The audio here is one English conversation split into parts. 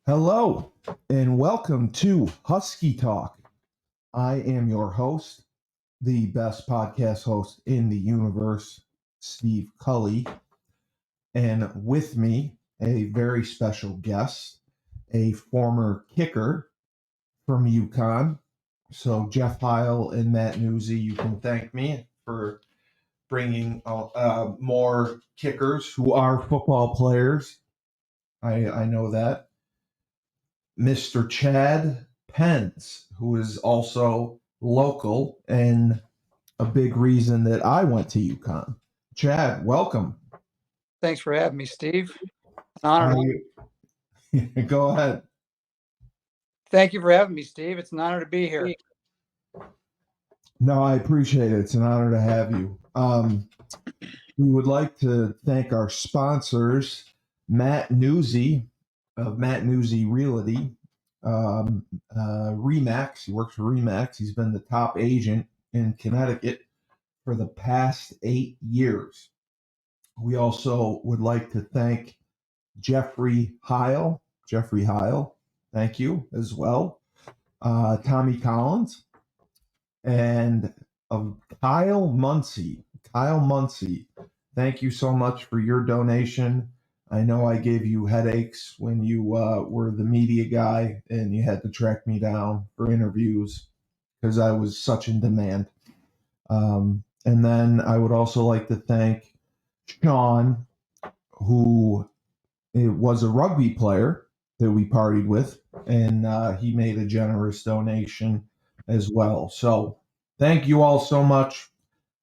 Hello, and welcome to Husky Talk. I am your host, the best podcast host in the universe, Steve Cully. And with me, a very special guest, a former kicker from UConn. So, Jeff Heil and Matt Newsy, you can thank me for bringing more kickers who are football players. I know that. Mr. Chad Pence, who is also local and a big reason that I went to UConn. Chad, welcome. Thanks for having me, Steve. An honor. Go ahead. Thank you for having me, Steve. It's an honor to be here. No, I appreciate it. It's an honor to have you. We would like to thank our sponsors, Matt Newsy of Matt Newsy Realty. Remax, he works for Remax. He's been the top agent in Connecticut for the past 8 years. We also would like to thank Jeffrey Heil. Jeffrey Heil, thank you as well. Tommy Collins and Kyle Muncie. Kyle Muncie, thank you so much for your donation. I know I gave you headaches when you were the media guy and you had to track me down for interviews because I was such in demand. And then I would also like to thank Sean, who was a rugby player that we partied with, and he made a generous donation as well. So thank you all so much.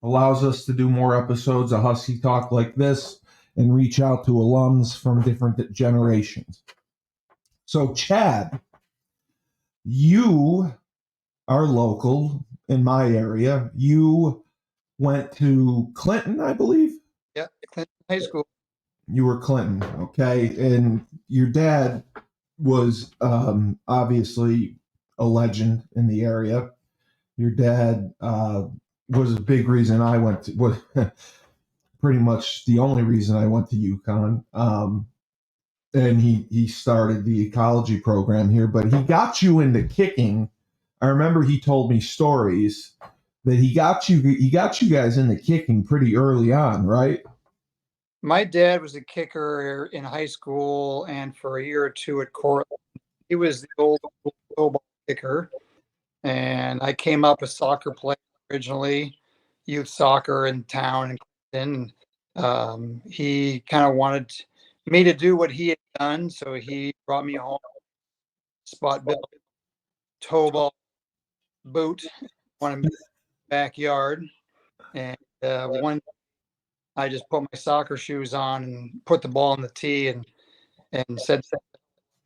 Allows us to do more episodes of Husky Talk like this and reach out to alums from different generations. So, Chad, you are local in my area. You went to Clinton, I believe? Yeah, Clinton High School. You were Clinton, okay? And your dad was obviously a legend in the area. Your dad was a big reason I went to, was pretty much the only reason I went to UConn. And he started the Ecology program here, but he got you into kicking. I remember he told me stories that he got you guys into kicking pretty early on, right? My dad was a kicker in high school and for a year or two at Cortland. He was the old football kicker, and I came up a soccer player originally, youth soccer in town in Clinton. He kind of wanted me to do what he had done, so he brought me home, spot built, toe ball, boot, one in the backyard, and one I just put my soccer shoes on and put the ball in the tee and said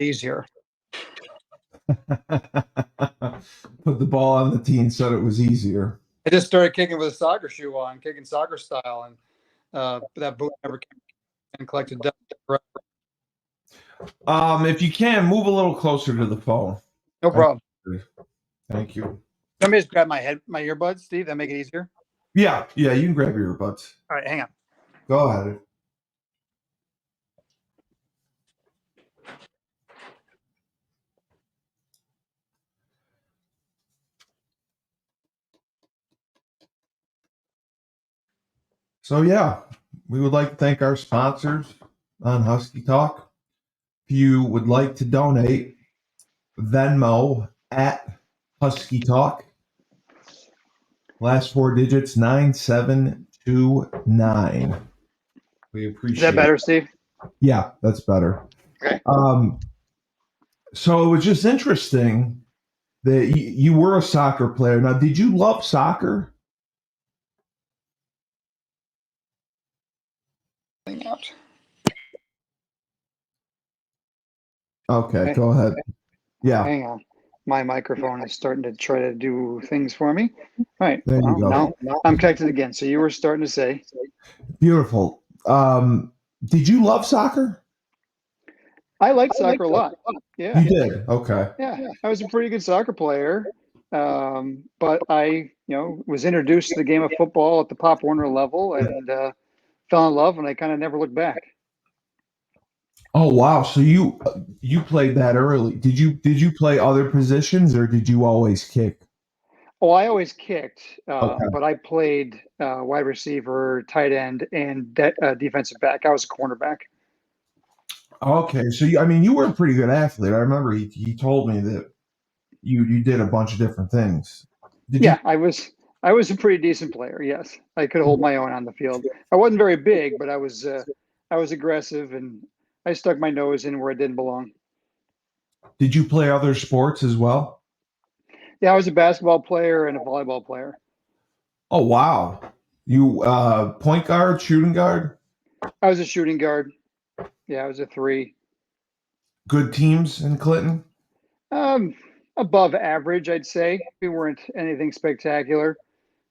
easier. Put the ball on the tee and said it was easier. I just started kicking with a soccer shoe on, kicking soccer style, and that boot never came and collected dust. If you can, move a little closer to the phone. No problem. Thank you. Let me just grab my earbuds, Steve. That make it easier. Yeah, you can grab your earbuds. All right, hang on. Go ahead. So yeah, we would like to thank our sponsors on Husky Talk. If you would like to donate, Venmo at Husky Talk. Last 4 digits 9729. We appreciate. Is that better, Steve? Yeah, that's better. Okay. So it was just interesting that you were a soccer player. Now, did you love soccer? Out. Okay, go ahead. Yeah. Hang on. My microphone is starting to try to do things for me. All right. There you go. Now I'm connected again. So you were starting to say. Beautiful. Did you love soccer? I liked soccer a lot. Yeah. You did? Okay. Yeah. I was a pretty good soccer player. But I, was introduced to the game of football at the Pop Warner level and fell in love, and I kind of never looked back. Oh wow! So you played that early. Did you play other positions or did you always kick? Oh, I always kicked, Okay. but I played wide receiver, tight end, and defensive back. I was a cornerback. Okay. So I mean, you were a pretty good athlete. I remember he told me that you did a bunch of different things. Did you? Yeah, I was a pretty decent player. Yes, I could hold my own on the field. I wasn't very big, but I was aggressive and I stuck my nose in where it didn't belong. Did you play other sports as well? Yeah, I was a basketball player and a volleyball player. Oh wow! You point guard, shooting guard, I was a shooting guard. Yeah, I was a three. good teams in Clinton. Um, Above average, I'd say. We weren't anything spectacular.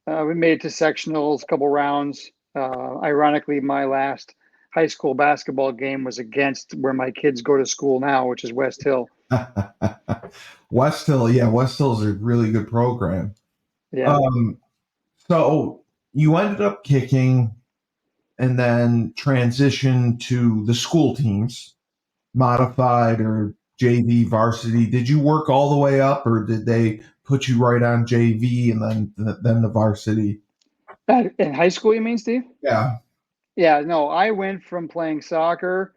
We made it to sectionals, a couple rounds. Ironically, my last high school basketball game was against where my kids go to school now, which is West Hill. West Hill, yeah, West Hill's a really good program. Yeah, Um, so you ended up kicking and then transitioned to the school teams, modified or JV varsity. Did you work all the way up, or did they put you right on JV and then the varsity? in high school, you mean, Steve? Yeah, Yeah, no, I went from playing soccer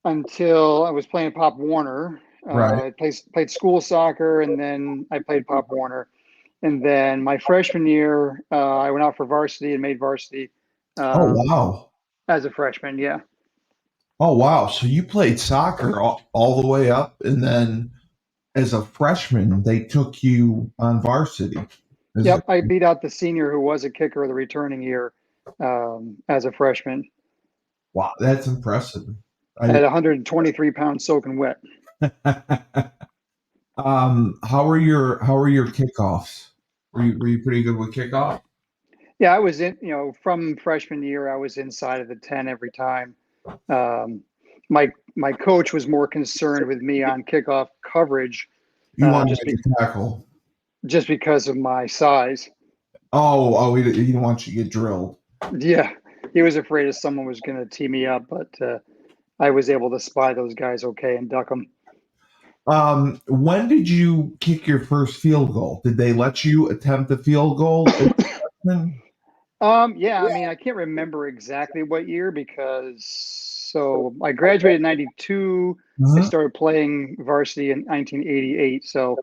until I was playing Pop Warner. right. I played school soccer, and then I played Pop Warner. And then my freshman year, I went out for varsity and made varsity Oh um, wow. as a freshman. Yeah. Oh wow. So you played soccer all the way up, and then as a freshman, they took you on varsity. Is Yep. it, I beat out the senior who was a kicker the returning year as a freshman wow, that's impressive. at I 123 pounds soaking wet. how are your kickoffs? Were you pretty good with kickoff? Yeah, I was from freshman year, I was inside of the 10 every time. Um, my coach was more concerned with me on kickoff coverage, You want just to make a tackle? just because of my size. Oh, he didn't want you to get drilled. Yeah, he was afraid if someone was going to tee me up, but I was able to spy those guys okay and duck them. When did you kick your first field goal? Did they let you attempt a field goal as a freshman? Yeah, I mean, I can't remember exactly what year because so I graduated in 92. I Uh-huh. started playing varsity in 1988. So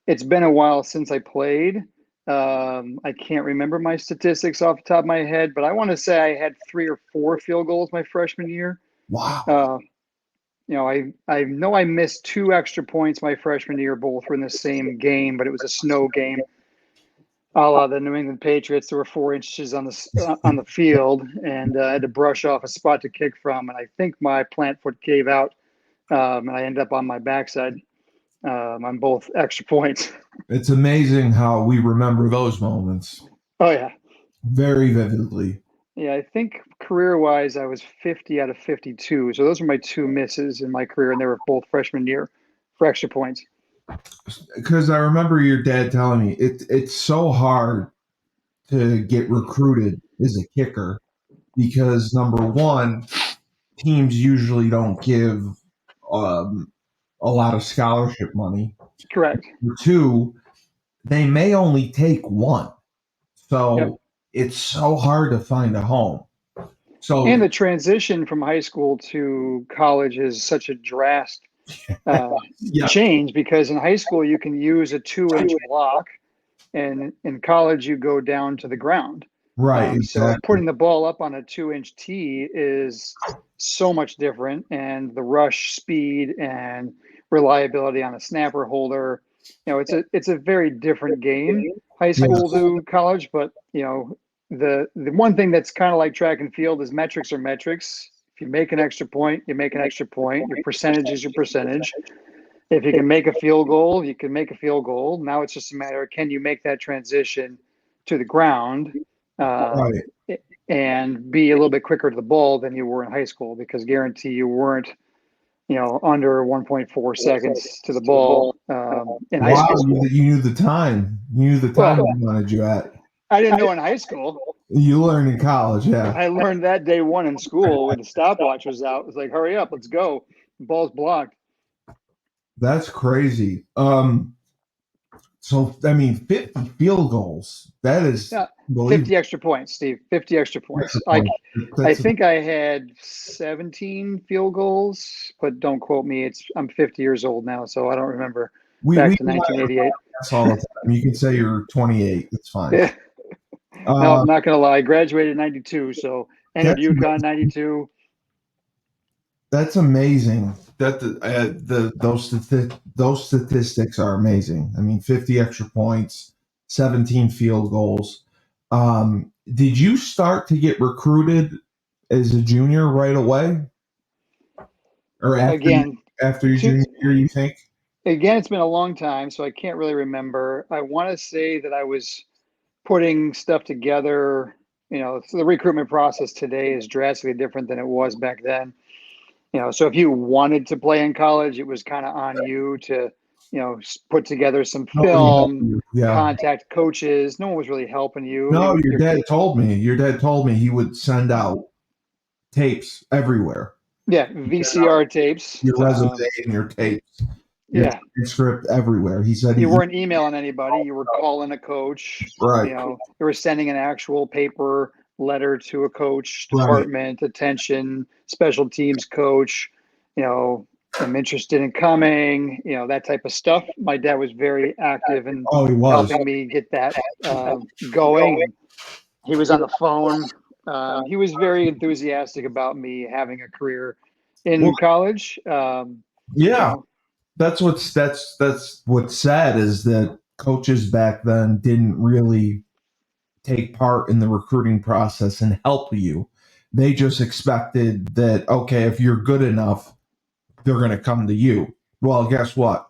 it's been a while since I played. I can't remember my statistics off the top of my head, but I want to say I had 3 or 4 field goals my freshman year. Wow. Uh, I know I missed 2 extra points my freshman year. Both were in the same game, but it was a snow game. A la the New England Patriots, there were 4 inches on the field, and I had to brush off a spot to kick from, and I think my plant foot gave out, and I ended up on my backside on both extra points. It's amazing how we remember those moments Oh yeah, very vividly. yeah. I think career-wise, I was 50 out of 52, so those were my 2 misses in my career, and they were both freshman year for extra points. Because I remember your dad telling me it's so hard to get recruited as a kicker because number one, teams usually don't give um, a lot of scholarship money. Correct. Number two, they may only take one, Yep. so it's so hard to find a home. And So the transition from high school to college is such a drastic uh, yeah, change because in high school you can use a 2 inch block, and in college you go down to the ground. right, So exactly. putting the ball up on a 2 inch tee is so much different, and the rush speed and reliability on a snapper holder. It's a very different game, high school Yes, to college. But the one thing that's kind of like track and field is metrics are metrics. If you make an extra point, you make an extra point. Your percentage is your percentage. If you can make a field goal, you can make a field goal. Now it's just a matter of can you make that transition to the ground um, right. and be a little bit quicker to the ball than you were in high school, because guarantee you weren't under 1.4 seconds to the ball in high Wow, school. you knew the time. You knew the time Well, they wanted you at. I didn't know in high school. You learned in college, yeah. I learned that day one in school when the stopwatch was out. It was like, hurry up, let's go. The ball's blocked. That's crazy. So I mean, 50 field goals. That is Yeah, 50 believable. extra points, Steve. 50 extra points. I That's a, think I had 17 field goals, but don't quote me. I'm 50 years old now, so I don't remember we back to 1988. that's all the time. You can say you're 28. It's fine. Yeah. No, Uh, I'm not gonna lie. I graduated in 92, so entered that's UConn 92. that's amazing. That those statistics are amazing. I mean, 50 extra points, 17 field goals. Did you start to get recruited as a junior right away, or Again, after your two, junior year? You think? again, it's been a long time, so I can't really remember. I want to say that I was putting stuff together. So the recruitment process today is drastically different than it was back then. So if you wanted to play in college, it was kind of on you to, put together some Nobody helped film, you. Yeah. contact coaches. No one was really helping you. No, Your Your dad told me he would send out tapes everywhere. Yeah, VCR tapes. Your resume and your tapes, your Yeah, transcript everywhere. He said you he weren't emailing anybody. You were calling a coach. right, You were sending an actual paper letter to a coach, right. department, attention, special teams coach. I'm interested in coming. That type of stuff. My dad was very active in Oh, he was. helping me get that going. And he was on the phone. He was very enthusiastic about me having a career Well, in college. You yeah, know, that's what's sad is that coaches back then didn't really take part in the recruiting process and help you. They just expected that okay, if you're good enough, they're going to come to you. Well, guess what?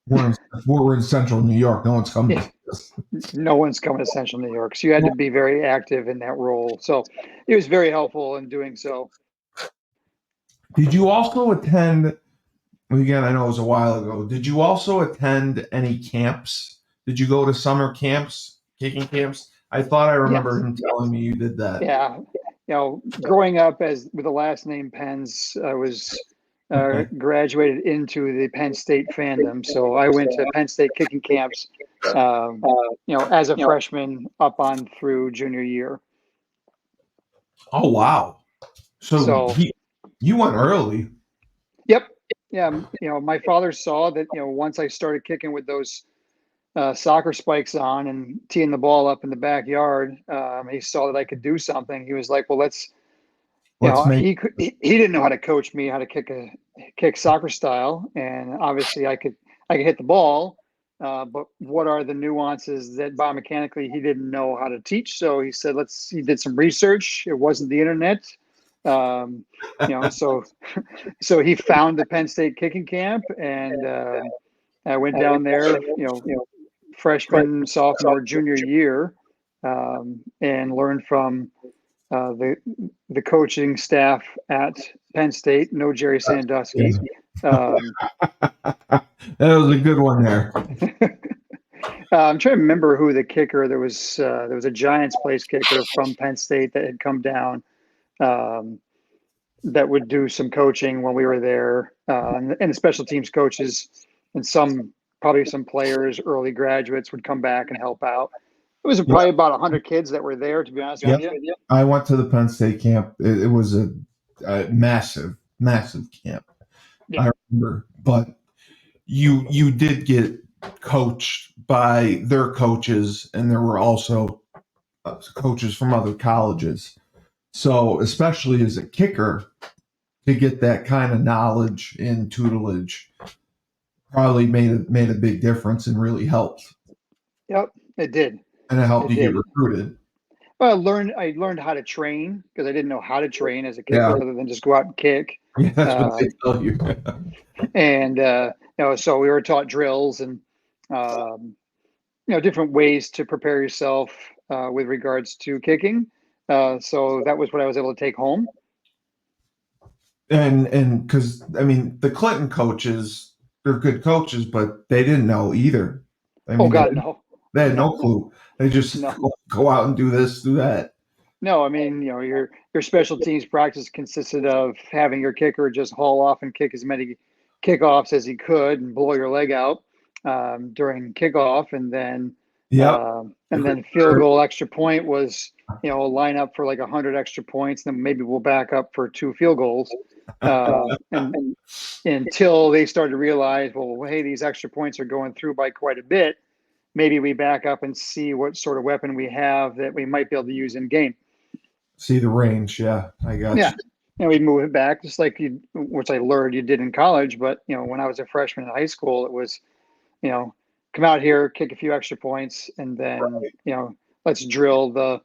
We're in, we're in central New York. No one's coming yeah, to us. no one's coming to Central New York, so you had to be very active in that role. So it was very helpful in doing so. Did you also attend? Again, I know it was a while ago. Did you also attend any camps? Did you go to summer camps, kicking camps? I thought I remember Yes, him telling me you did that. yeah. Growing up as with the last name Penns, I was Okay. graduated into the Penn State fandom. So I went to Penn State kicking camps, um, as a freshman up on through junior year. Oh wow. So So, you went early. yep. Yeah. My father saw that, once I started kicking with those soccer spikes on and teeing the ball up in the backyard, he saw that I could do something. He was like, well, let's, Let's make he didn't know how to coach me how to kick soccer style. And obviously I could hit the ball. But what are the nuances that biomechanically he didn't know how to teach? So he said, he did some research. It wasn't the internet. Um, so he found the Penn State kicking camp, and I went down there, freshman, sophomore, junior year, and learned from the coaching staff at Penn State. No Jerry Sandusky. Um, that was a good one there. I'm trying to remember who the kicker. There was a Giants place kicker from Penn State that had come down. That would do some coaching when we were there, and the special teams coaches and probably some players, early graduates would come back and help out. It was Yeah. probably about 100 kids that were there, to be honest with Yep. you. I went to the Penn State camp. It was a massive, massive camp. Yeah. I remember, but you did get coached by their coaches, and there were also coaches from other colleges. So, especially as a kicker, to get that kind of knowledge and tutelage probably made a big difference and really helped. Yep, it did. And it helped It you get did. recruited. Well, I learned how to train because I didn't know how to train as a Yeah. kicker other than just go out and kick. Yeah, that's what they Um, tell you. and so we were taught drills and different ways to prepare yourself with regards to kicking. So that was what I was able to take home. And because I mean the Clinton coaches, they're good coaches, but they didn't know either. I Oh mean God, no, they had no no, clue. They just no. go out and do this, do that. No, I mean, your special teams practice consisted of having your kicker just haul off and kick as many kickoffs as he could and blow your leg out during kickoff, Yep. and then field goal extra point was line up for like 100 extra points, then maybe we'll back up for 2 field goals, and until they started to realize, well, hey, these extra points are going through by quite a bit. Maybe we back up and see what sort of weapon we have that we might be able to use in game. See the range. Yeah, I got Yeah. you. And we move it back just like which I learned you did in college. But, when I was a freshman in high school, it was, come out here, kick a few extra points, and then, let's drill the,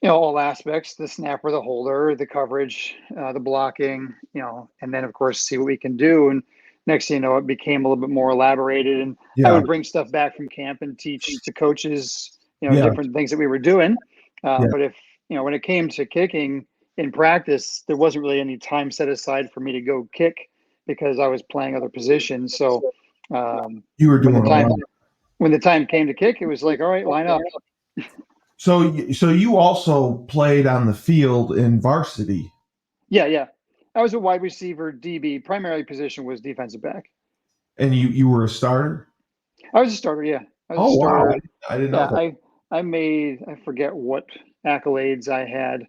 all aspects, the snapper, the holder, the coverage, the blocking, and then of course see what we can do. And next thing you know, it became a little bit more elaborated. And I Yeah. would bring stuff back from camp and teach the coaches, Yeah. different things that we were doing. Yeah. But if, when it came to kicking in practice, there wasn't really any time set aside for me to go kick because I was playing other positions. So You were doing when the time came to kick, it was like, all right, line up. So you also played on the field in varsity. Yeah. I was a wide receiver, DB. Primary position was defensive back. And you were a starter? I was a starter, yeah. I was Oh, a starter. wow. I didn't know that. I forget what accolades I had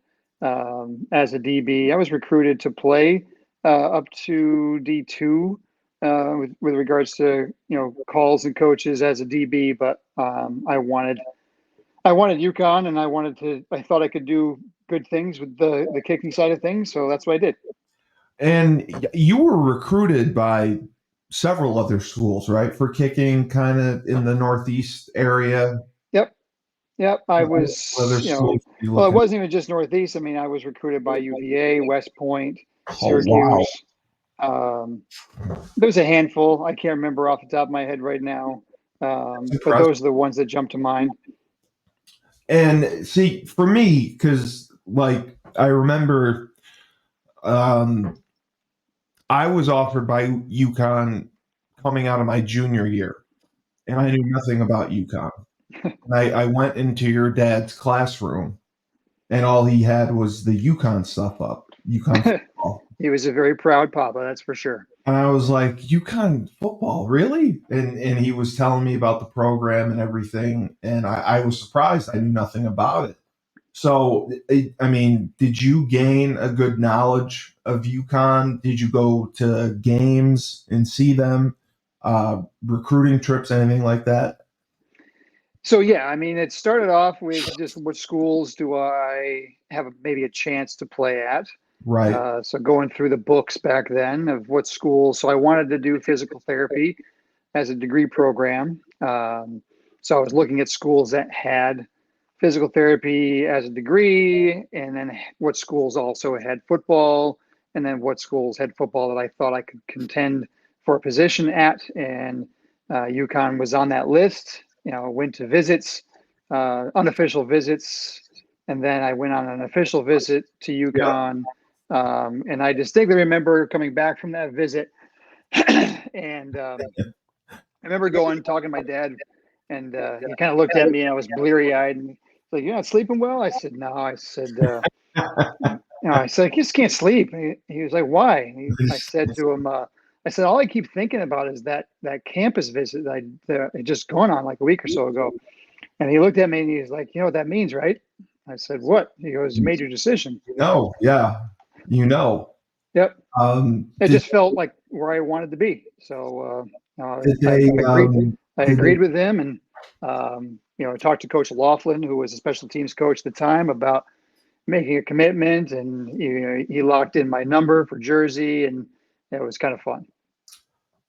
as a DB. I was recruited to play up to D2 with regards to, calls and coaches as a DB, but I wanted UConn, and I thought I could do good things with the kicking side of things, so that's what I did. And you were recruited by several other schools, right, for kicking kind of in the Northeast area? Yep. I was, Other schools well, it wasn't even just Northeast. I mean, I was recruited by UVA, West Point, Syracuse. Wow. There's a handful. I can't remember off the top of my head right now. But those are the ones that jump to mind. And see, for me, because like I remember I was offered by UConn coming out of my junior year, and I knew nothing about UConn. And I went into your dad's classroom, and all he had was the UConn stuff up, UConn football. He was a very proud papa, that's for sure. And I was like, UConn football, really? And he was telling me about the program and everything, and I was surprised. I knew nothing about it. So, I mean, did you gain a good knowledge of UConn? Did you go to games and see them, recruiting trips, anything like that? So, yeah, I mean, it started off with just what schools do I have maybe a chance to play at? Right. So going through the books back then of what schools. So I wanted to do physical therapy as a degree program. So I was looking at schools that had physical therapy as a degree, and then what schools also had football, and then what schools had football that I thought I could contend for a position at. And UConn was on that list. Went to visits, unofficial visits, and then I went on an official visit to UConn. And I distinctly remember coming back from that visit, and I remember talking to my dad, and he kind of looked at me, and I was bleary-eyed, and like, "You're not sleeping well?" I said, "No." I said, I said, "I just can't sleep." He was like, "Why?" I said to him, I said, "All I keep thinking about is that campus visit that I just gone on like a week or so ago." And he looked at me and he was like, "You know what that means, right?" I said, "What?" He goes, "You made your decision." Yeah. Yep. It Did just felt like where I wanted to be. So they, I agreed with him, and I talked to Coach Laughlin, who was a special teams coach at the time, about making a commitment, and he locked in my number for Jersey, and it was kind of fun.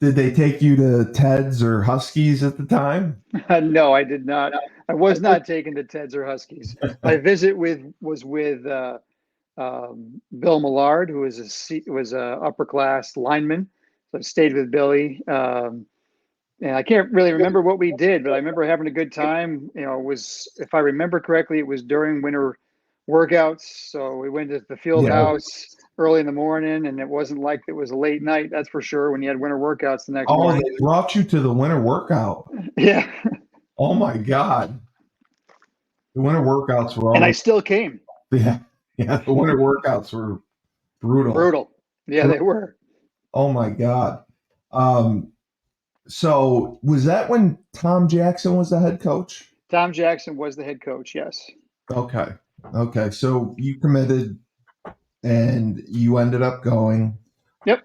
Did they take you to Ted's or Huskies at the time? No, I did not. I was not taken to Ted's or Huskies. My visit was with Bill Millard, who was a upper class lineman. So I stayed with Billy, and I can't really remember what we did, but I remember having a good time. It was, if I remember correctly, it was during winter workouts. So we went to the field house early in the morning, and it wasn't like it was a late night. That's for sure. When you had winter workouts the next morning. They brought you to the winter workout. Yeah. Oh my God. The winter workouts were always. And I still came. Yeah. Yeah. The winter workouts were brutal. Brutal. Yeah, they were. Oh my God. Um, so was that when Tom Jackson was the head coach? Tom Jackson was the head coach. Yes. Okay. Okay. So you committed and you ended up going. Yep.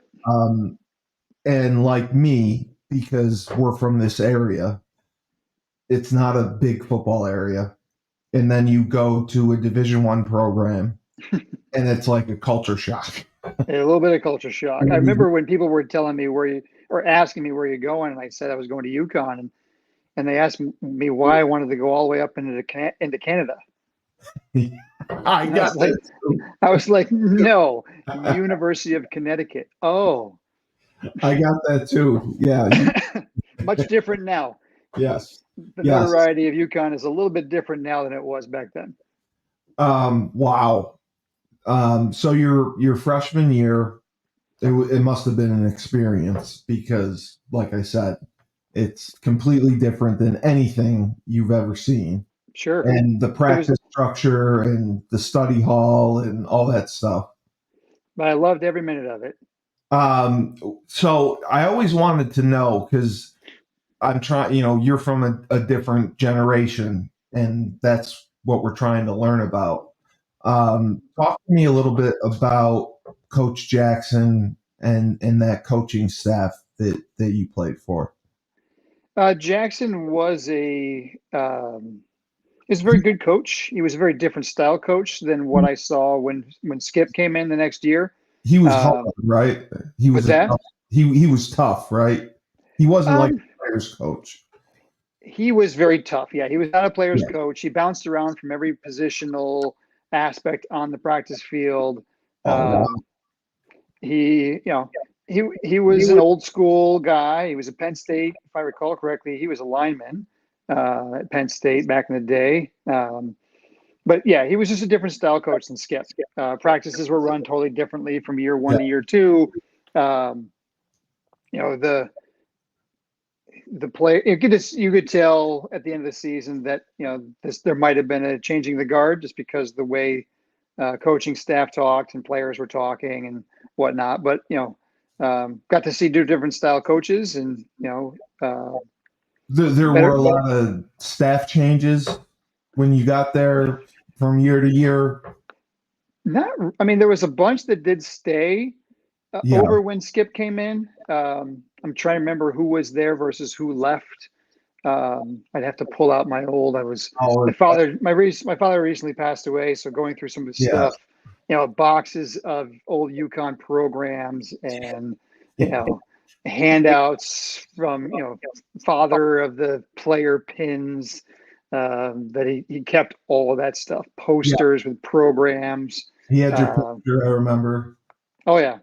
And like me, because we're from this area, it's not a big football area. And then you go to a Division I program and it's like a culture shock. A little bit of culture shock. I remember when people were telling me or asking me where you're going, and I said I was going to UConn, and they asked me why I wanted to go all the way up into Canada. I And got that too. I was like, no, University of Connecticut. Oh, I got that too. Yeah. much different now. Yes. The Yes. notoriety of UConn is a little bit different now than it was back then. Wow. So your freshman year, it must have been an experience because, like I said, it's completely different than anything you've ever seen. Sure. And the practice structure and the study hall and all that stuff. But I loved every minute of it. So I always wanted to know because I'm trying, you're from a different generation, and that's what we're trying to learn about. Talk to me a little bit about Coach Jackson and that coaching staff that you played for. Jackson was he's a very good coach. He was a very different style coach than what I saw when Skip came in the next year. He was hard, right? He was What's that? He was tough, right? He wasn't like a player's coach. He was very tough. Yeah, he was not a player's Yeah. coach. He bounced around from every positional aspect on the practice field. Oh, wow. He was an old school guy. He was at Penn State, if I recall correctly. He was a lineman at Penn State back in the day. But yeah, he was just a different style coach than Skip. Practices were run totally differently from year one to year two. The play you could tell at the end of the season that there might have been a changing the guard just because the way coaching staff talked and players were talking and whatnot. But got to see two different style coaches, and there were a lot of staff changes when you got there from year to year. There was a bunch that did stay over when Skip came in. I'm trying to remember who was there versus who left. I'd have to pull out my old. My father recently passed away, so going through some of the stuff, boxes of old UConn programs and handouts from father of the player pins that he kept all of that stuff, posters with programs. He had your poster, I remember. Oh yeah.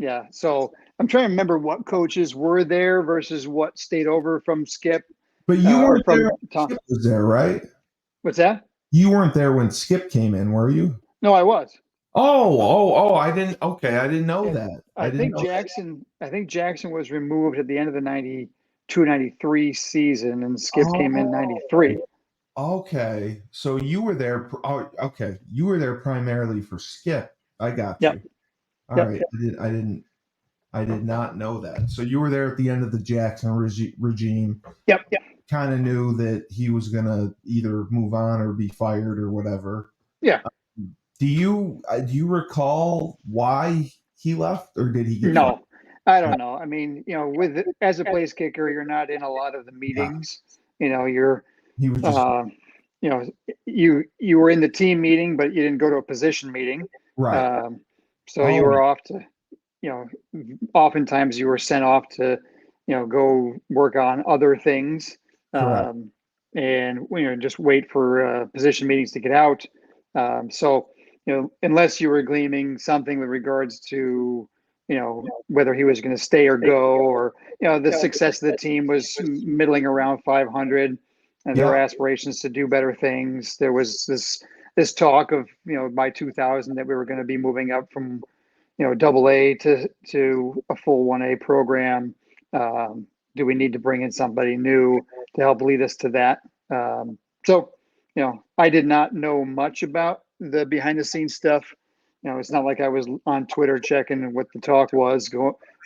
Yeah. So I'm trying to remember what coaches were there versus what stayed over from Skip. But you weren't there when Skip was there, right? What's that? You weren't there when Skip came in, were you? No, I was. I didn't. Okay, I didn't know that. I think Jackson was removed at the end of the 92-93 season, and Skip came in 93. Okay, so you were there. Okay, you were there primarily for Skip. I got you. All right, I did not know that. So you were there at the end of the Jackson regime. Yep. Kind of knew that he was gonna either move on or be fired or whatever. Yeah. Do you recall why he left, or did he get No, fired? I don't know. As a place kicker, you're not in a lot of the meetings. You're He was just you were in the team meeting, but you didn't go to a position meeting. right. You were off to, oftentimes you were sent off to, go work on other things. And just wait for position meetings to get out. Unless you were gleaming something with regards to, whether he was going to stay or go, or, the success of the team was middling around 500 and there were aspirations to do better things. There was this talk of, by 2000 that we were going to be moving up from, double A to a full 1A program. Do we need to bring in somebody new to help lead us to that? I did not know much about the behind the scenes stuff. It's not like I was on Twitter checking what the talk was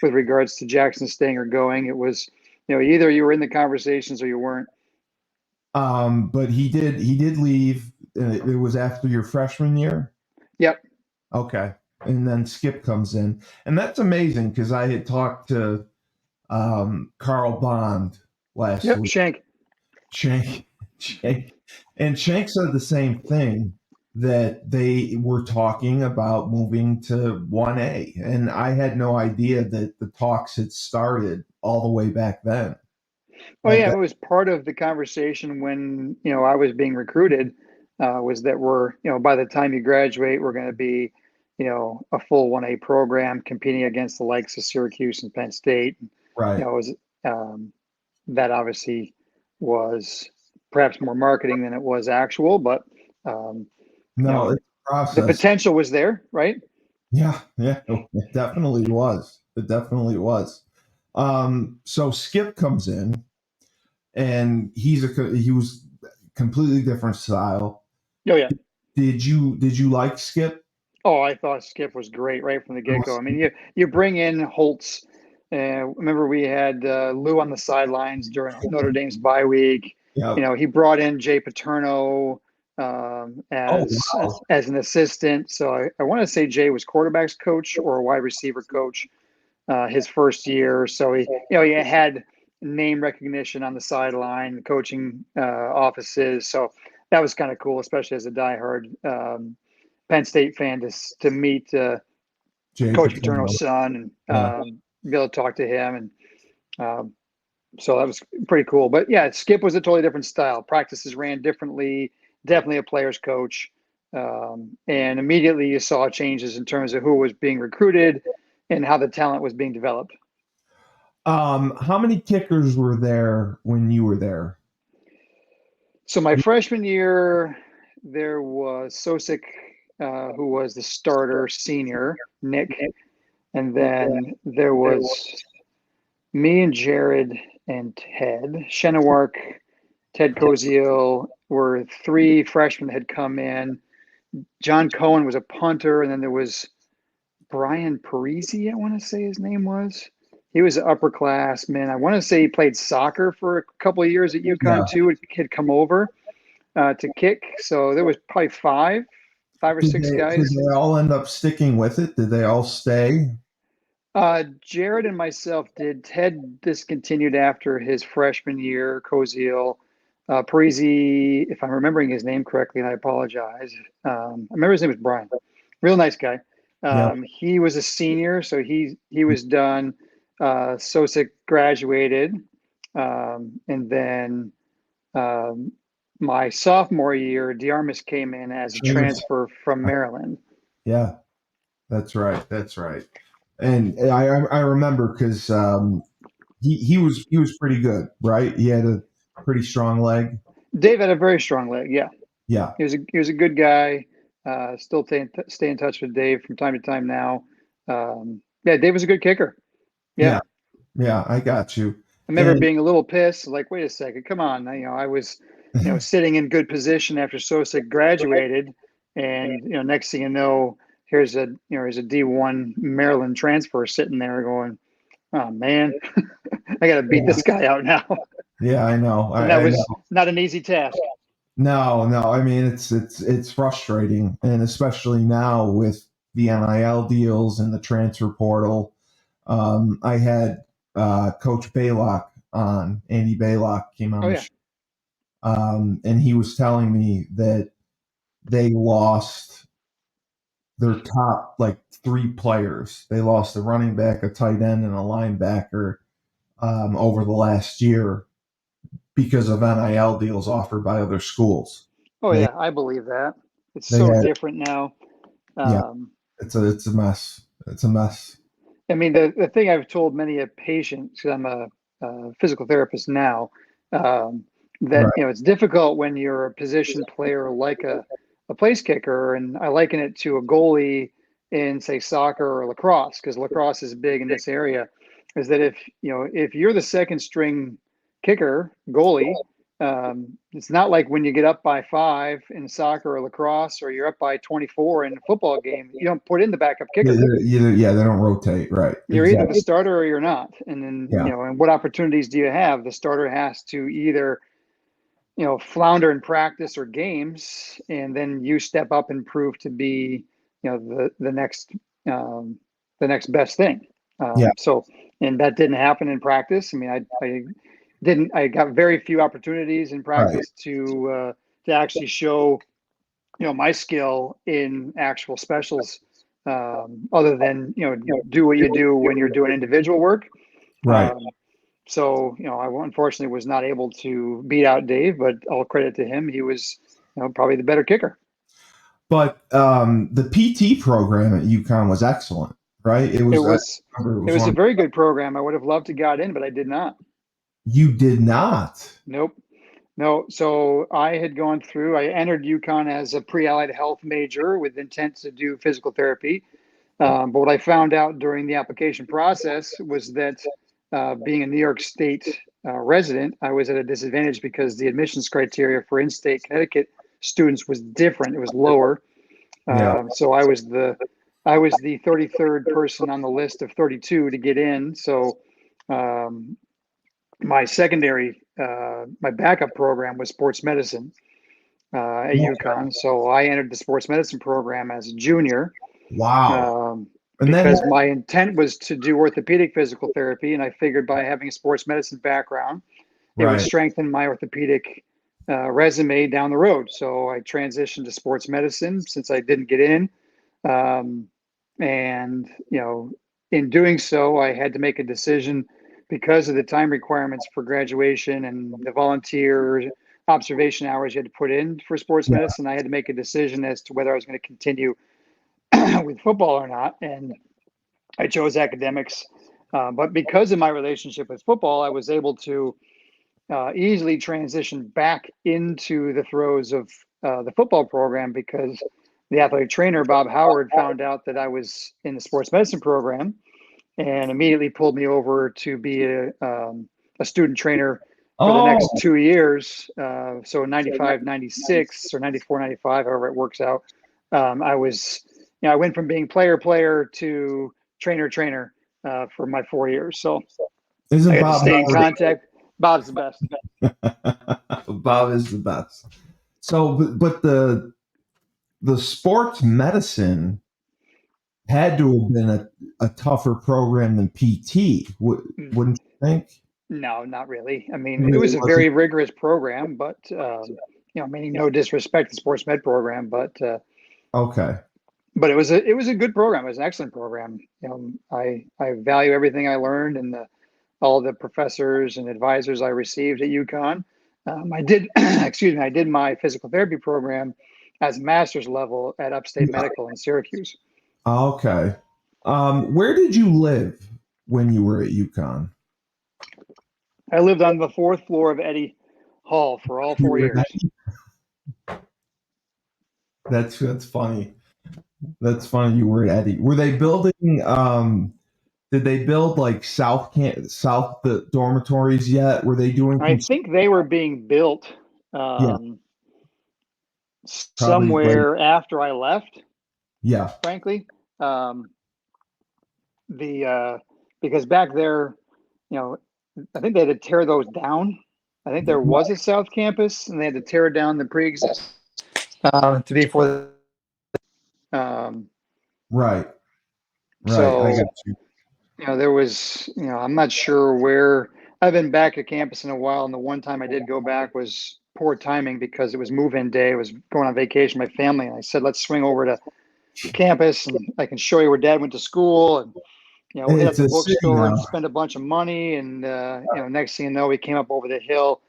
with regards to Jackson staying or going. It was, either you were in the conversations or you weren't. But he did leave. It was after your freshman year. Yep. Okay. And then Skip comes in, and that's amazing because I had talked to Carl Bond last Yep. week. Shank. And Shank said the same thing, that they were talking about moving to 1A, and I had no idea that the talks had started all the way back then. Oh yeah, it was part of the conversation when I was being recruited. Was that by the time you graduate, we're going to be, a full 1A program competing against the likes of Syracuse and Penn State. Right. It was that obviously was perhaps more marketing than it was actual, but No, it's a process. the potential was there, right? Yeah, it definitely was. It definitely was. So Skip comes in, and he was completely different style. Oh yeah. Did you like Skip? Oh, I thought Skip was great right from the get-go. I mean, you bring in Holtz. Remember we had Lou on the sidelines during Notre Dame's bye week. Yeah. He brought in Jay Paterno as an assistant. So I want to say Jay was quarterback's coach or a wide receiver coach his first year. So he had name recognition on the sideline, the coaching offices. So that was kind of cool, especially as a diehard Penn State fan to meet Coach Paterno's son and be able to talk to him. And so that was pretty cool. But yeah, Skip was a totally different style. Practices ran differently, definitely a player's coach. And immediately you saw changes in terms of who was being recruited and how the talent was being developed. How many kickers were there when you were there? So my freshman year, there was Sosik, who was the starter senior, Nick. And then there was me and Jared and Ted. Shenawark, Ted Koziel were three freshmen that had come in. John Cohen was a punter, and then there was Brian Parisi, I want to say his name was. He was an upperclassman. I want to say he played soccer for a couple of years at UConn too. Had come over to kick. So there was probably five or six guys. Did they all end up sticking with it? Did they all stay? Jared and myself did. Ted discontinued after his freshman year. Koziel, Parisi, if I'm remembering his name correctly, and I apologize. I remember his name was Brian. Real nice guy. He was a senior, so he was done. Sosik graduated, and then my sophomore year, Diarmas came in as a transfer from Maryland. Yeah, that's right. And I remember because he was pretty good, right? He had a pretty strong leg. Dave had a very strong leg. Yeah. Yeah. He was a good guy. Still stay in touch with Dave from time to time now. Dave was a good kicker. Yeah, I got you. I remember being a little pissed, like, wait a second, come on. I was, sitting in good position after Sosik graduated, and next thing you know, here's a D1 Maryland transfer sitting there going, oh man, I got to beat this guy out now. Yeah, I know. And that was not an easy task. No. I mean, it's frustrating, and especially now with the NIL deals and the transfer portal. I had Coach Baylock on. Andy Baylock came on the show. And he was telling me that they lost their top three players. They lost a running back, a tight end, and a linebacker over the last year because of NIL deals offered by other schools. Yeah, I believe that. It's so different now. It's a mess. It's a mess. I mean, the thing I've told many a patient, because I'm a physical therapist now, that it's difficult when you're a position player like a place kicker, and I liken it to a goalie in, say, soccer or lacrosse, because lacrosse is big in this area. Is that if you're the second string kicker goalie, It's not like when you get up by 5 in soccer or lacrosse, or you're up by 24 in a football game, you don't put in the backup kicker. Yeah, they don't rotate, right? You're either the starter or you're not. And then, Yeah. and what opportunities do you have? The starter has to either, flounder in practice or games, and then you step up and prove to be, the next best thing. Yeah. So, and that didn't happen in practice. I mean, I got very few opportunities in practice to actually show, my skill in actual specials, other than, do what you do when you're doing individual work. Right. So, I unfortunately was not able to beat out Dave, but all credit to him. He was, probably the better kicker. But the PT program at UConn was excellent, right? It was a very good program. I would have loved to got in, but I did not. You did not? Nope. No. So I entered UConn as a pre-allied health major with intent to do physical therapy. But what I found out during the application process was that being a New York State resident, I was at a disadvantage because the admissions criteria for in-state Connecticut students was different. It was lower. So I was the 33rd person on the list of 32 to get in. So my backup program was sports medicine at UConn. So I entered the sports medicine program as a junior. Wow. Because my intent was to do orthopedic physical therapy, and I figured by having a sports medicine background, it would strengthen my orthopedic resume down the road. So I transitioned to sports medicine since I didn't get in. And, in doing so, I had to make a decision because of the time requirements for graduation and the volunteer observation hours you had to put in for sports medicine. I had to make a decision as to whether I was going to continue with football or not. And I chose academics. But because of my relationship with football, I was able to easily transition back into the throes of the football program, because the athletic trainer, Bob Howard, found out that I was in the sports medicine program and immediately pulled me over to be a student trainer for the next 2 years. So 95, 96 or 94, 95, however it works out. I went from being player to trainer for my 4 years. So I got to stay in contact. Bob's the best. Bob is the best. So, but the sports medicine had to have been a tougher program than PT, wouldn't you think? No, not really. I mean, it was a very rigorous program, but meaning no disrespect to sports med program, but okay. But it was a good program. It was an excellent program. I value everything I learned and all the professors and advisors I received at UConn. I did, I did my physical therapy program as master's level at Upstate Medical in Syracuse. Okay. Where did you live when you were at UConn? I lived on the 4th floor of Eddie Hall for all 4 years. That's funny. That's funny. You were at Eddie. Were they building? Did they build like south the dormitories yet? Were they doing? I think they were being built somewhere after I left. Yeah. Frankly, because back there, I think they had to tear those down. I think there was a South Campus, and they had to tear down the pre-existing to be for. Right. So, I got you. There was, I'm not sure where. I've been back at campus in a while, and the one time I did go back was poor timing because it was move-in day. I was going on vacation with my family, and I said, let's swing over to campus, and I can show you where Dad went to school, and we'll hit up the bookstore and spend a bunch of money. And next thing you know, we came up over the hill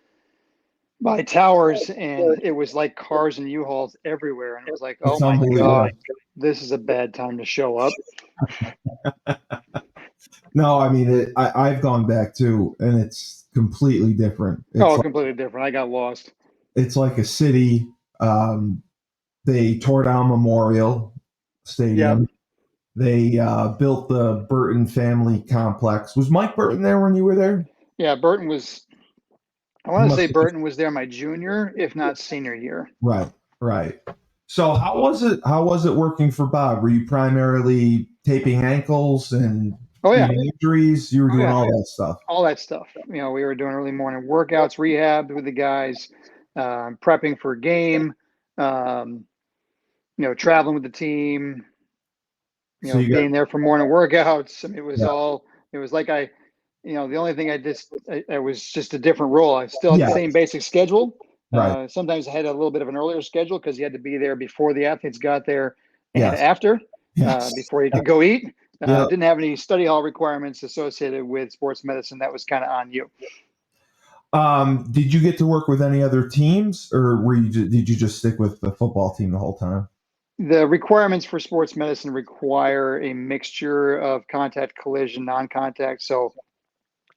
by towers, and it was like cars and U-Hauls everywhere. And it was like, oh my God, this is a bad time to show up. No, I mean, I've gone back too, and it's completely different. It's completely different. I got lost. It's like a city. They tore down Memorial Stadium. Yep. They built the Burton family complex. Was Mike Burton there when you were there? Yeah, Burton was I want to say Burton was there my junior, if not senior year. Right. So how was it? How was it working for Bob? Were you primarily taping ankles and injuries? You were doing all that stuff. All that stuff. We were doing early morning workouts, rehab with the guys, prepping for a game. Traveling with the team. Being there for morning workouts. I mean, it was all. It was like the only thing I was just a different role. I still had the same basic schedule. Right. Sometimes I had a little bit of an earlier schedule because you had to be there before the athletes got there and after, before you could go eat. Didn't have any study hall requirements associated with sports medicine. That was kind of on you. Did you get to work with any other teams, or did you just stick with the football team the whole time? The requirements for sports medicine require a mixture of contact, collision, non-contact. So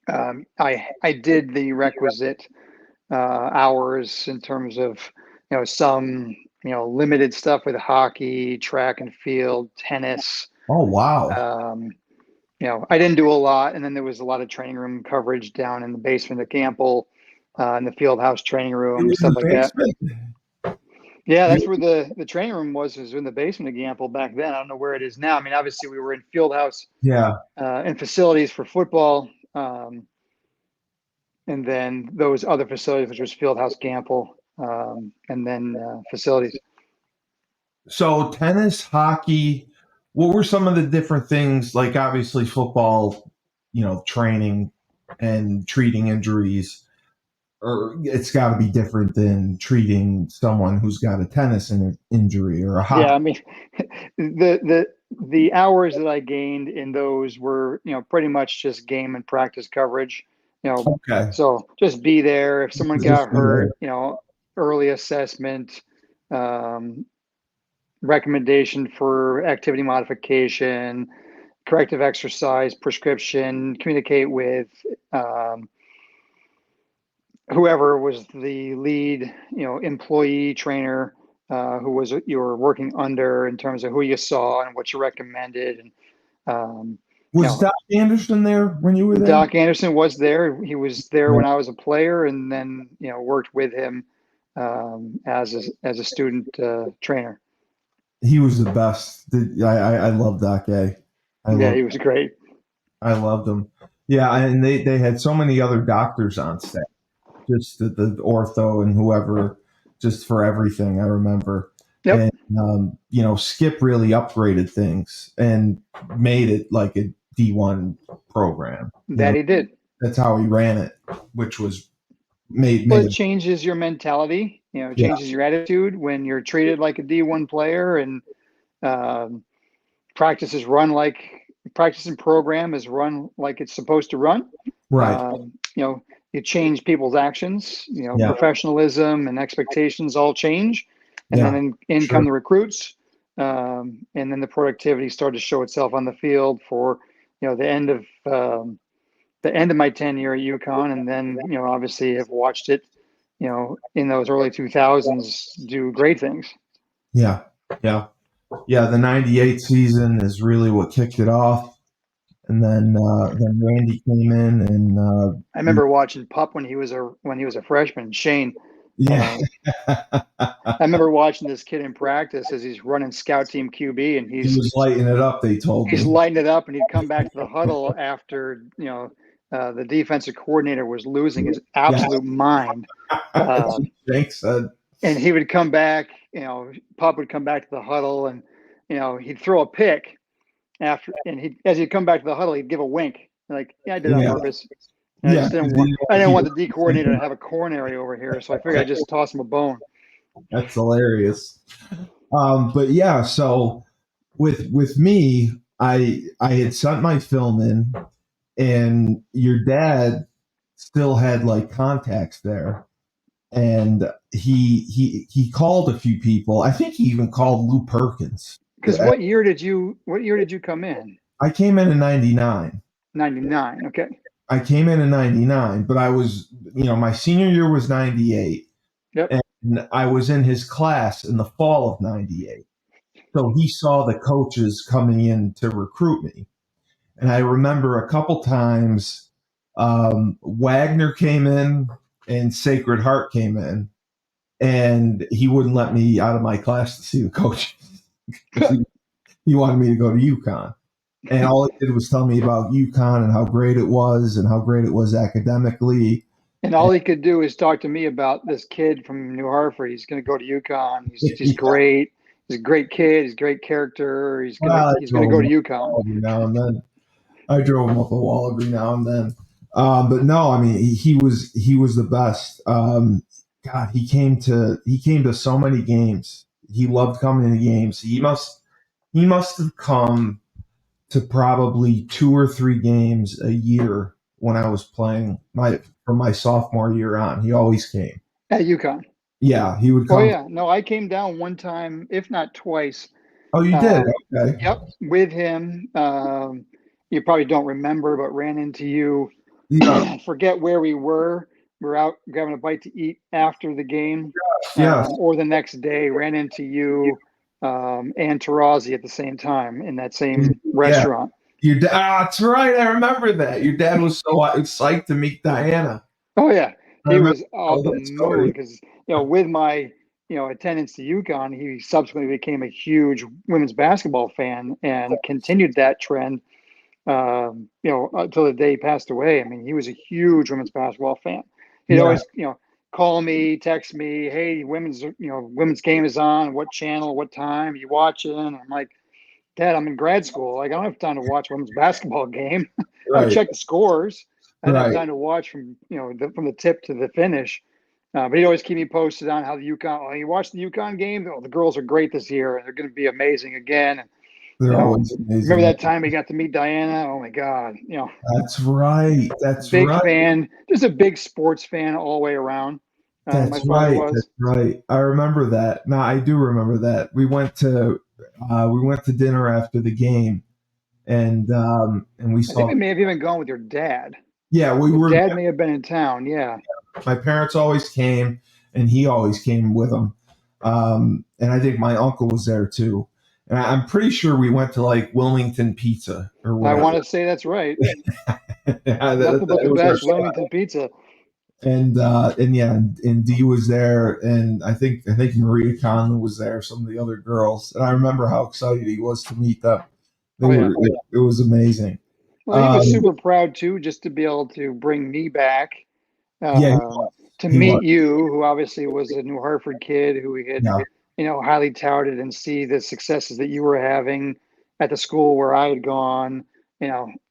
I did the requisite hours in terms of some limited stuff with hockey, track and field, tennis. Oh wow! I didn't do a lot, and then there was a lot of training room coverage down in the basement of Gamble, in the field house training room, stuff like that. Yeah, that's where the training room was in the basement of Gamble back then. I don't know where it is now. I mean, obviously we were in field house, and facilities for football. And then those other facilities, which was Fieldhouse Gamble, and then facilities. So tennis, hockey, what were some of the different things? Like obviously football, training and treating injuries, or it's got to be different than treating someone who's got a tennis injury or a hockey. Yeah, I mean, the hours that I gained in those were pretty much just game and practice coverage. So just be there if someone got hurt. Early assessment, recommendation for activity modification, corrective exercise, prescription, communicate with whoever was the lead, employee trainer, who you were working under in terms of who you saw and what you recommended. And was Doc Anderson there when you were there? Doc Anderson was there. He was there when I was a player, and then worked with him as a student trainer. He was the best. I love Doc A. He was great. I loved him. Yeah, and they had so many other doctors on staff, just the ortho and whoever, just for everything. I remember. Yep. And Skip really upgraded things and made it like a D1 program. That he did. That's how he ran it, which was made. Well, it changes your mentality. Changes your attitude when you're treated like a D1 player, and practice and program is run like it's supposed to run. Right. You change people's actions. Professionalism and expectations all change, and then in come the recruits, and then the productivity started to show itself on the field for the end of my tenure at UConn, and then obviously have watched it in those early 2000s do great things. Yeah. The '98 season is really what kicked it off, and then Randy came in, and I remember watching Pup when he was a freshman, Shane. Yeah. I remember watching this kid in practice as he's running scout team QB, and he was lighting it up. They told he's him. lighting it up, and he'd come back to the huddle after the defensive coordinator was losing his absolute mind. Thanks, Ed. And he would come back. Pup would come back to the huddle, and he'd throw a pick after, and as he'd come back to the huddle, he'd give a wink, like, I did it on purpose. I didn't want the D coordinator to have a coronary over here, so I figured I'd just toss him a bone. That's hilarious. But yeah, so with me, I had sent my film in, and your dad still had like contacts there, and he called a few people. I think he even called Lou Perkins. Because what year did you come in? I came in 99. 99, okay. I came in 99, but I was, my senior year was 98. Yep. And I was in his class in the fall of 98. So he saw the coaches coming in to recruit me. And I remember a couple times Wagner came in and Sacred Heart came in, and he wouldn't let me out of my class to see the coach. He wanted me to go to UConn. And all he did was tell me about UConn and how great it was and how great it was academically. And all he could do is talk to me about this kid from New Hartford. He's going to go to UConn. He's Yeah. great. He's a great kid. He's a great character. He's going Well, to go to UConn. every now and then. I drove him up a wall every now and then. But no, I mean, he was the best. God, he came to so many games. He loved coming to games. He must have come to probably 2 or 3 games a year when I was playing from my sophomore year on. He always came. At UConn. Yeah, he would come. Oh yeah, no, I came down one time, if not twice. Oh, you did? Okay. Yep, with him. You probably don't remember, but ran into you. Yeah. Forget where we were. We're out grabbing a bite to eat after the game, Yes. or the next day. Ran into you and Tarazi at the same time in that same restaurant. Your dad. That's right. I remember that. Your dad was so psyched to meet Diana. Oh yeah, he was off the that story. moon because with my attendance to UConn, he subsequently became a huge women's basketball fan and continued that trend. Until the day he passed away. I mean, he was a huge women's basketball fan. He'd always, call me, text me, hey, women's game is on. What channel? What time? Are you watching? And I'm like, Dad, I'm in grad school. Like, I don't have time to watch a women's basketball game. I'll check the scores. I don't have time to watch from from the tip to the finish. But he'd always keep me posted on how the UConn. Oh, you watch the UConn game? Oh, the girls are great this year, and they're going to be amazing again. They're always amazing. Remember that time we got to meet Diana? Oh my God! That's right. That's big right. fan. Just a big sports fan all the way around. That's right. That's right. I remember that. No, I do remember that. We went to dinner after the game, and we saw. I think we may have even gone with your dad. Yeah, we were. Dad may have been in town. Yeah. My parents always came, and he always came with them. And I think my uncle was there too. And I'm pretty sure we went to like Wilmington Pizza or whatever. I want to say that's right. Nothing but the best Wilmington pizza. And Dee was there, and I think Maria Conlon was there, some of the other girls, and I remember how excited he was to meet them. It was amazing. Well, he was super proud too, just to be able to bring me back. To meet you, who obviously was a New Hartford kid who we had, highly touted, and see the successes that you were having at the school where I had gone.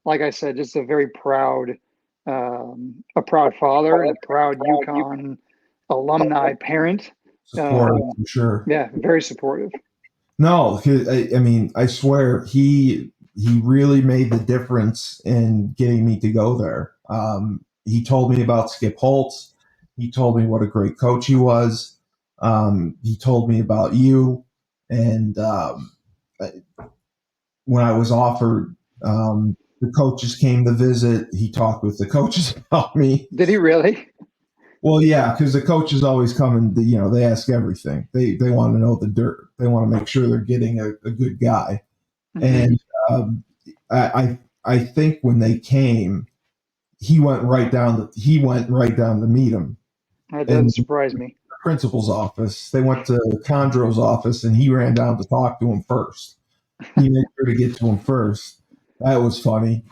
Like I said, just a very proud, a proud father and a proud UConn alumni parent. Supportive, for sure. Yeah, very supportive. No, I mean, I swear he really made the difference in getting me to go there. He told me about Skip Holtz. He told me what a great coach he was. He told me about you. And when I was offered, the coaches came to visit. He talked with the coaches about me. Did he really? Well, yeah, because the coaches always come and they ask everything. They want to know the dirt. They want to make sure they're getting a good guy. Mm-hmm. And I think when they came, he went right down to meet him. That doesn't surprise me. The principal's office. They went to Condro's office, and he ran down to talk to him first. He made sure to get to him first. That was funny.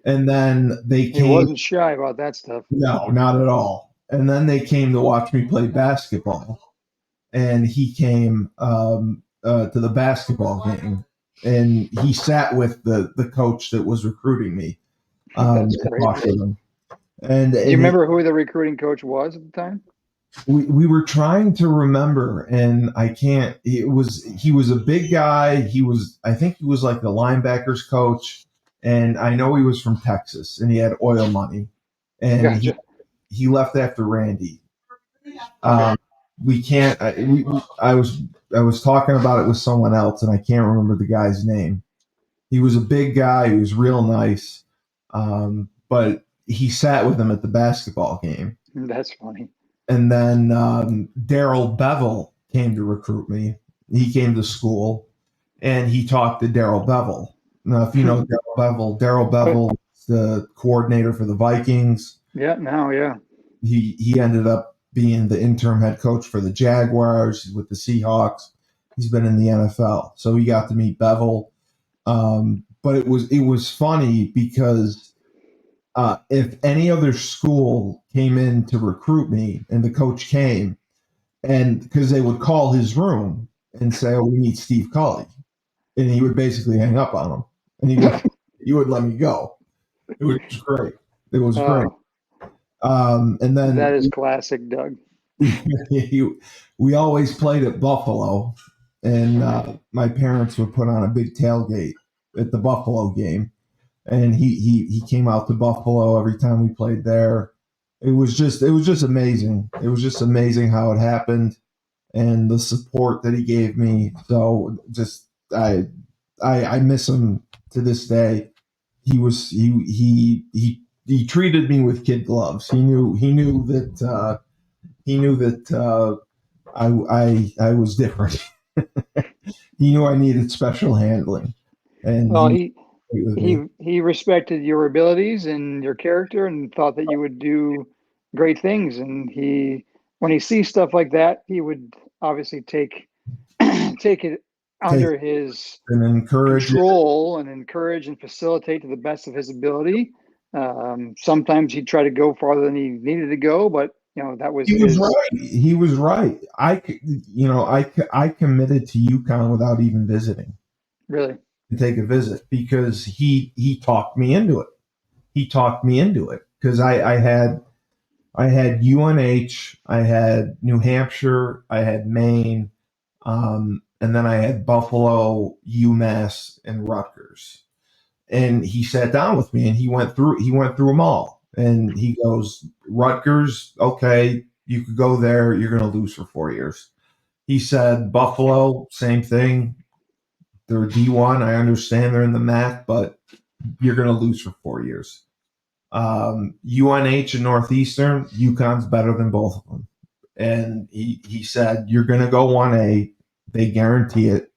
And then they came. He wasn't shy about that stuff. No, not at all. And then they came to watch me play basketball. And he came to the basketball game. And he sat with the coach that was recruiting me. And talked with him. And do you remember who the recruiting coach was at the time? We were trying to remember, and I can't. He was a big guy. I think he was like the linebackers coach, and I know he was from Texas, and he had oil money, and gotcha. he left after Randy. We can't. I was talking about it with someone else, and I can't remember the guy's name. He was a big guy. He was real nice, but he sat with him at the basketball game. That's funny. And then Daryl Bevel came to recruit me. He came to school, and he talked to Daryl Bevel. Now, if you know Daryl Bevel is the coordinator for the Vikings. Yeah, now, yeah. he ended up being the interim head coach for the Jaguars with the Seahawks. He's been in the NFL, so he got to meet Bevel. But it was funny because if any other school came in to recruit me and the coach came, and because they would call his room and say, "Oh, we need Steve Cully," and he would basically hang up on him, and he would let me go. It was great. It was great. And then that is classic, Doug. we always played at Buffalo, and my parents would put on a big tailgate at the Buffalo game, and he came out to Buffalo every time we played there. It was just amazing. It was just amazing how it happened, and the support that he gave me. So just I miss him to this day. He treated me with kid gloves. He knew that I was different. He knew I needed special handling, and Well, he respected your abilities and your character and thought that you would do great things. And when he sees stuff like that, he would obviously take it under his control and encourage and facilitate to the best of his ability. Sometimes he'd try to go farther than he needed to go, but that was right. He was right. I committed to UConn without even visiting. Really? To take a visit because he talked me into it. He talked me into it because I had UNH, I had New Hampshire, I had Maine, and then I had Buffalo, UMass, and Rutgers. And he sat down with me and he went through them all. And he goes, Rutgers, okay, you could go there. You're going to lose for 4 years. He said, Buffalo, same thing. They're D1. I understand they're in the MAC, but you're going to lose for 4 years. UNH and Northeastern, UConn's better than both of them. And he said, you're going to go 1A. They guarantee it.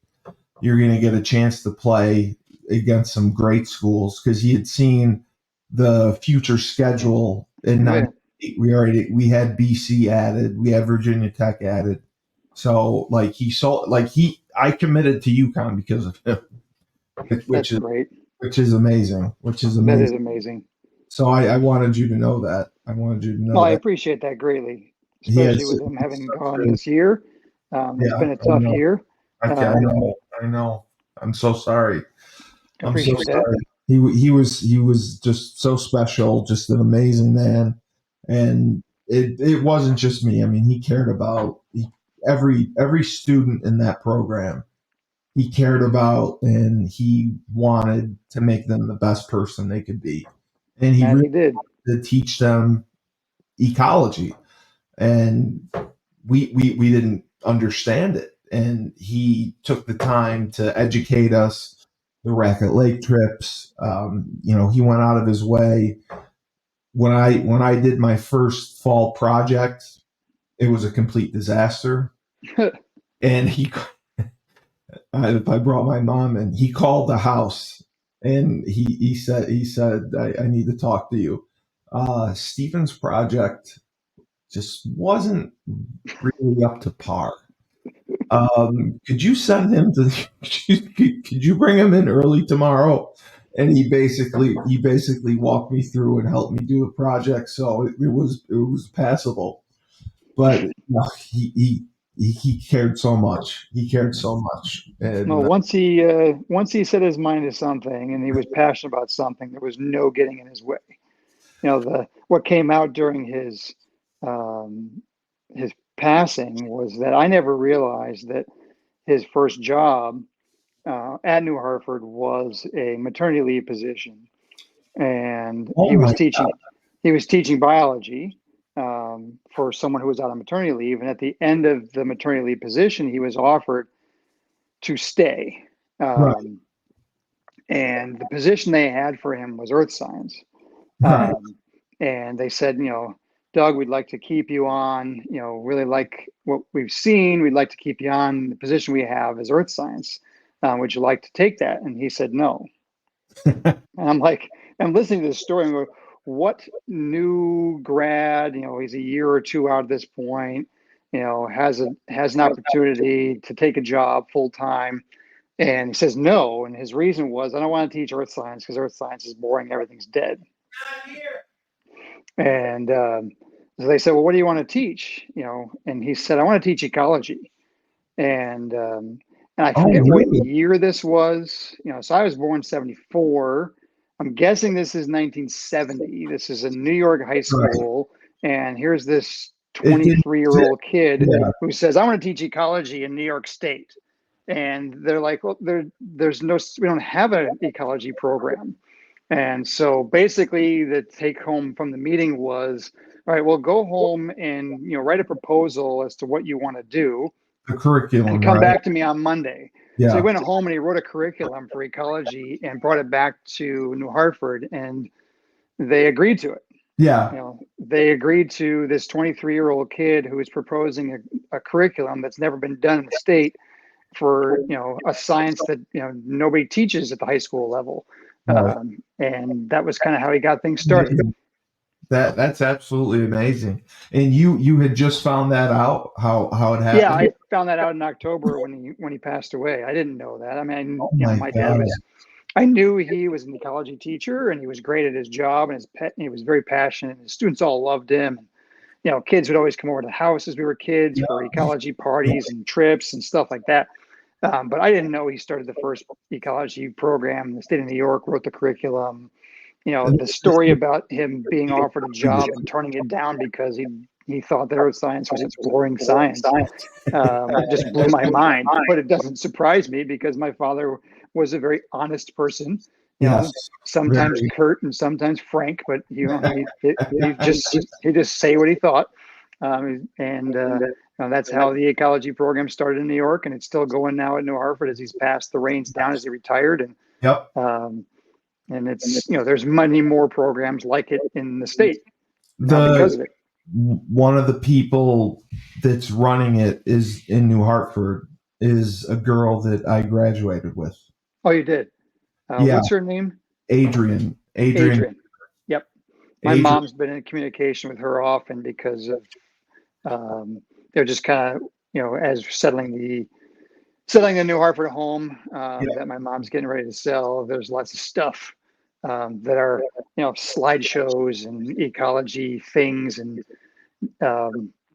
You're going to get a chance to play against some great schools because he had seen the future schedule in 98. We had BC added. We had Virginia Tech added. So I committed to UConn because of him, which is great. Which is amazing. That is amazing. So I wanted you to know that. I wanted you to know. Well, I appreciate that greatly, especially with him having gone this year. It's been a tough year. I know. I'm so sorry. I'm so sorry. He was just so special, just an amazing man, and it wasn't just me. I mean, he cared about every student in that program. He cared about, and he wanted to make them the best person they could be, and he really did to teach them ecology, and we didn't understand it, and he took the time to educate us. The Racket Lake trips, he went out of his way. When I did my first fall project, it was a complete disaster, and I brought my mom in. He called the house and he said, I need to talk to you. Stephen's project just wasn't really up to par. Could you send him could you bring him in early tomorrow? And he basically walked me through and helped me do a project. So it was passable, but he cared so much. He cared so much. And once he set his mind to something and he was passionate about something, there was no getting in his way. What came out during his passing was that I never realized that his first job at New Hartford was a maternity leave position, and he was teaching biology for someone who was out on maternity leave. And at the end of the maternity leave position, he was offered to stay. Right. And the position they had for him was earth science. Right. And they said, Doug, we'd like to keep you on, really like what we've seen. We'd like to keep you on. The position we have is earth science. Would you like to take that? And he said, no. And I'm listening to this story and go, what new grad, he's a year or two out at this point, has an opportunity to take a job full time. And he says no. And his reason was, I don't want to teach earth science because earth science is boring. Everything's dead. And so they said, well, what do you want to teach? And he said, I want to teach ecology. And I forget what year this was. So I was born 74. I'm guessing this is 1970. This is a New York high school. Right. And here's this 23-year-old kid who says, I want to teach ecology in New York State. And they're like, well, we don't have an ecology program. And so basically the take home from the meeting was, all right, well, go home and, write a proposal as to what you want to do. The curriculum, and come back to me on Monday. Yeah. So he went home and he wrote a curriculum for ecology and brought it back to New Hartford, and they agreed to it. Yeah. They agreed to this 23-year-old kid who is proposing a curriculum that's never been done in the state for, a science that, nobody teaches at the high school level. Right. And that was kind of how he got things started. That's absolutely amazing. And you had just found that out, how it happened? Yeah, I found that out in October when he passed away. I didn't know that. I mean, my dad was, I knew he was an ecology teacher and he was great at his job, and he was very passionate. His students all loved him. Kids would always come over to the house as we were kids for ecology parties and trips and stuff like that. But I didn't know he started the first ecology program in the state of New York, wrote the curriculum. The story about him being offered a job and turning it down because he thought that earth science was boring science just blew my mind. But it doesn't surprise me because my father was a very honest person. Sometimes curt and sometimes frank, but he just say what he thought. That's how the ecology program started in New York, and it's still going now at New Hartford as he's passed the reins down as he retired. And and it's, there's many more programs like it in the state because of it. One of the people that's running it is in New Hartford, is a girl that I graduated with. Oh, you did? What's her name? Adrian. Yep. My mom's been in communication with her often because of they're just kind of, as selling the New Hartford home that my mom's getting ready to sell. There's lots of stuff that are, slideshows and ecology things and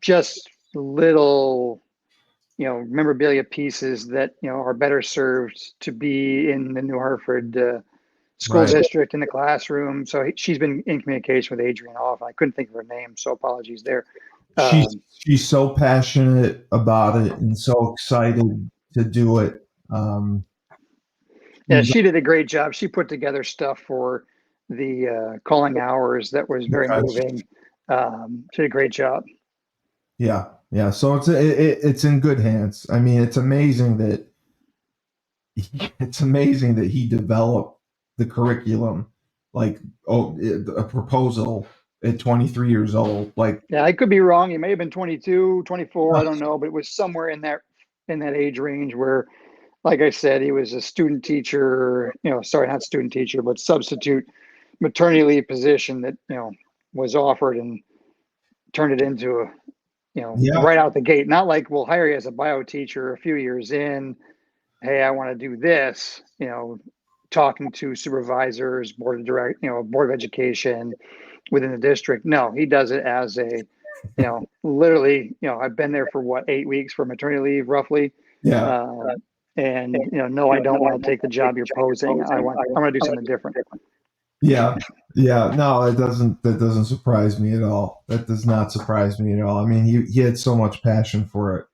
just little, memorabilia pieces that, are better served to be in the New Hartford school district in the classroom. So she's been in communication with Adrian off. I couldn't think of her name, so apologies there. She's so passionate about it and so excited to do it. She did a great job. She put together stuff for the calling hours that was very moving. She did a great job. Yeah. So it's in good hands. I mean, it's amazing that he developed the curriculum, like a proposal at 23 years old. I could be wrong. He may have been 22, 24. I don't know, but it was somewhere in that age range where, like I said, he was a student teacher, not student teacher, but substitute maternity leave position that, was offered and turned it into right out the gate. Not like we'll hire you as a bio teacher a few years in. Hey, I want to do this, talking to supervisors, board of education within the district. No, he does it as a, literally, I've been there for 8 weeks for maternity leave roughly. Yeah. No, I don't want to take the job you're posing. I want to do something different. Yeah. No, that doesn't surprise me at all. That does not surprise me at all. I mean, he had so much passion for it.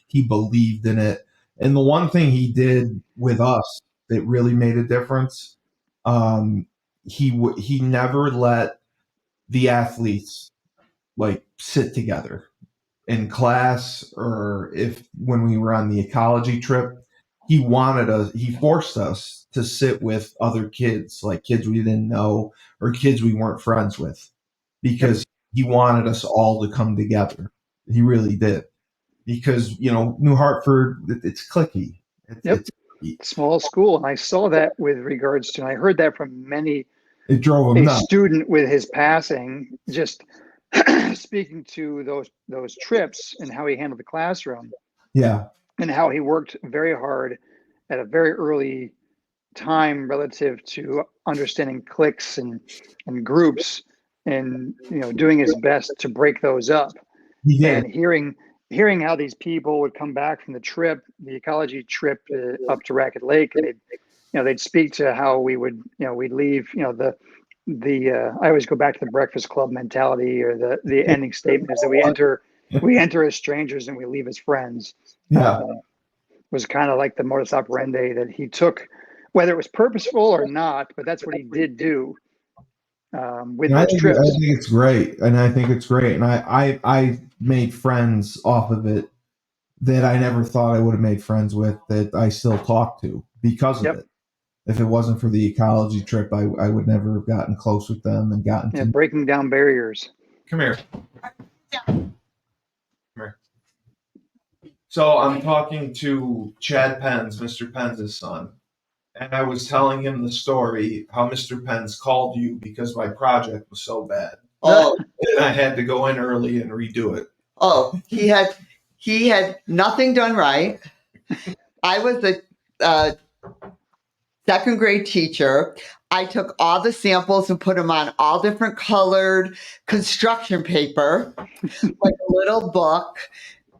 He believed in it. And the one thing he did with us that really made a difference, he never let the athletes sit together in class, or when we were on the ecology trip, he forced us to sit with other kids, like kids we didn't know or kids we weren't friends with, because he wanted us all to come together. He really did. Because, New Hartford, it's cliquey. It's small school. And I saw that with regards to, and I heard that from many It drove him a nuts. student with his passing, just speaking to those trips and how he handled the classroom Yeah. and how he worked very hard at a very early time relative to understanding cliques and groups, and doing his best to break those up. He did. And hearing how these people would come back from the ecology trip up to Racket Lake, and they'd speak to how we would we'd leave I always go back to the Breakfast Club mentality, or the ending statement is that we enter as strangers and we leave as friends. Yeah. Was kind of like the modus operandi that he took, whether it was purposeful or not, but that's what he did do with I those think trips. it's great, and I think it's great, and I made friends off of it that I never thought I would have made friends with, that I still talk to because of it. If it wasn't for the ecology trip, I would never have gotten close with them and gotten to breaking down barriers. Come here. Come here. So I'm talking to Chad Penns, Mr. Penns' son, and I was telling him the story how Mr. Penns called you because my project was so bad. Oh, And I had to go in early and redo it. oh, he had nothing done right. I was a second grade teacher. I took all the samples and put them on all different colored construction paper, like a little book.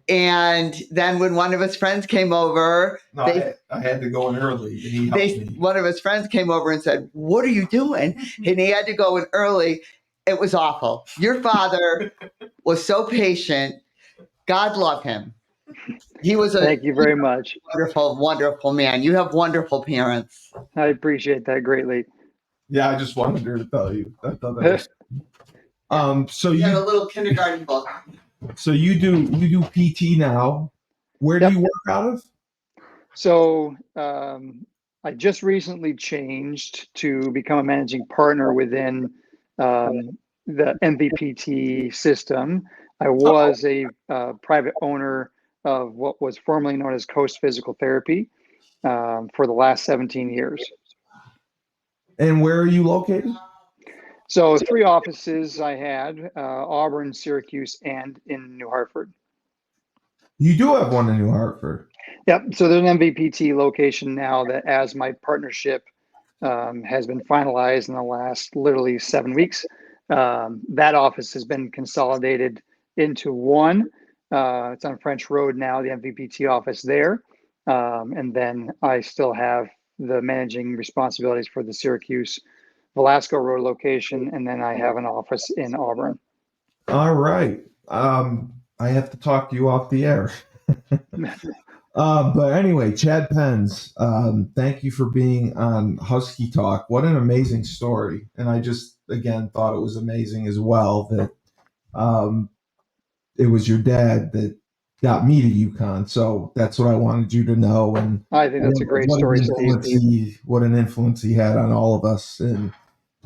And then when one of his friends came over, No, I had to go in early, and he helped me. one of his friends came over and said, "What are you doing?" And he had to go in early. It was awful. Your father was so patient. God love him. He was Thank you very much. wonderful, wonderful man. You have wonderful parents. I appreciate that greatly. Yeah, I just wanted her to tell you. I thought that was so You had a you little kindergarten book. so you do PT now. Where do you work out of? So I just recently changed to become a managing partner within the MVPT system. I was a private owner of what was formerly known as Coast Physical Therapy for the last 17 years. And where are you located? So 3 offices I had, Auburn, Syracuse, and in New Hartford. You do have one in New Hartford. Yep. So there's an MVPT location now that, as my partnership has been finalized in the last literally 7 weeks, that office has been consolidated into one. It's on French Road now, the MVPT office there. And then I still have the managing responsibilities for the Syracuse Velasco Road location. And then I have an office in Auburn. All right. I have to talk to you off the air. But anyway, Chad Penns, thank you for being on Husky Talk. What an amazing story. And I just, again, thought it was amazing as well that it was your dad that got me to UConn. So that's what I wanted you to know. And I think that's a great story, Steve. What an influence he had on all of us. And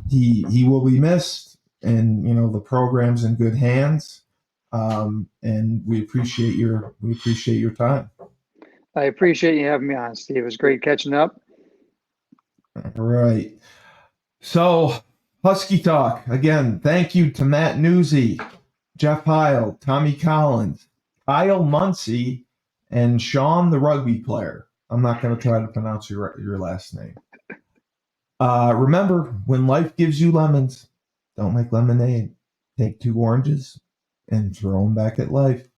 he will be missed. And, the program's in good hands. And we appreciate your time. I appreciate you having me on, Steve. It was great catching up. All right. So, Husky Talk. Again, thank you to Matt Newsy, Jeff Heil, Tommy Collins, Kyle Muncy, and Sean, the rugby player. I'm not going to try to pronounce your last name. Remember, when life gives you lemons, don't make lemonade. Take 2 oranges and throw them back at life.